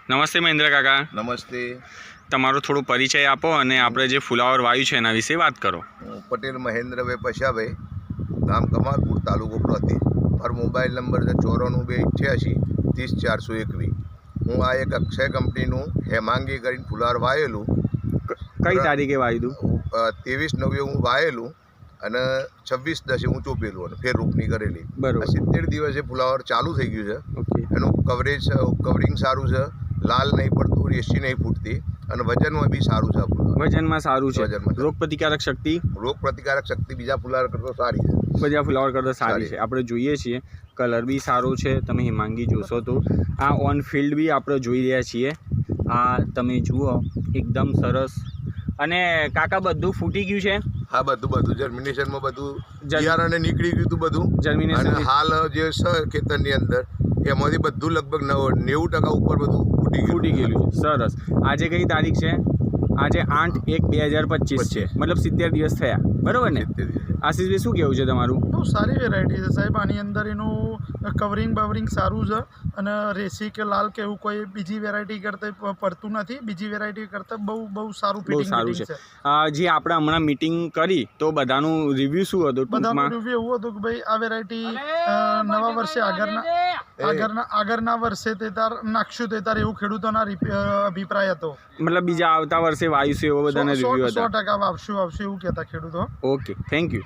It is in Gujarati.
નમસ્તે મહેન્દ્ર કાકા. નમસ્તે. તમારો થોડો પરિચય આપો અને આપણે જે ફુલાવર વાવ્યું છે એના વિશે વાત કરો. હું પટેલ મહેન્દ્રભાઈ પશાભાઈ, ગામ કમાલપુર, તાલુકો પ્રાંતિજ. મારો મોબાઈલ નંબર છે 9428830421. હું આ એક અક્ષય કંપનીનું હેમાંગી કરીને ફુલાવર વાવેલું. કઈ તારીખે વાવ્યું? 23/9 હું વાવેલું અને 26/10 હું ચોપેલું અને ફેર રોપણી કરેલી. બરોબર. 70 દિવસે ફુલાવર ચાલુ થઈ ગયું છે. ઓકે. એનું કવરિંગ સારું છે, લાલ નહીં પડતું, રેસી નહીં ફૂટતી અને વજનમાં બી સારું છે. વજનમાં સારું છે. વજનમાં. રોગ પ્રતિકારક શક્તિ બીજા ફુલાવર કરતાં સારી છે. બધા ફુલાવર કરતાં સારી છે. આપણે જોઈએ છીએ કલર બી સારો છે. તમે હેમાંગી જોશો તો આ ઓન ફિલ્ડ બી આપણે જોઈ રહ્યા છીએ. આ તમે જુઓ એકદમ સરસ. અને કાકા બધું ફૂટી ગયું છે? હા, બધું જર્મિનેશનમાં બધું બિયારણે નીકળી ગયું હતું બધું. જર્મિનેશન અને હાલ જે છે ખેતરની અંદર એમાંથી બધું લગભગ 90% ઉપર બધું ફૂટી ગયેલું છે. સરસ. આજે કઈ તારીખ છે? આજે 8/1/2025 છે. મતલબ 70 દિવસ થયા, બરોબર ને? આશીષભાઈ, શું કહેવું છે તમારું? બહુ સારી વેરાયટી છે સાહેબ. આની અંદર એનું કવરિંગ સારું છે અને રેસી કે લાલ કે એવું કોઈ બીજી વેરાયટી કરતાં પડતું નથી. બીજી વેરાયટી કરતાં બહુ સારું ફિટિંગ છે. જે આપણે હમણાં મીટિંગ કરી તો બધાનું રિવ્યૂ શું હતું? બધાનું રિવ્યૂ એવું હતું કે ભાઈ આ વેરાયટી નવા વર્ષે આગળના વર્ષે તે તાર નાખશું તે તાર એવું ખેડૂતોના અભિપ્રાય હતો. મતલબ બીજા આવતા વર્ષે વાવીશું એવો બધાના રિવ્યૂ હતા. 100% વાવશું એવું કહેતા ખેડૂતો. Okay, thank you.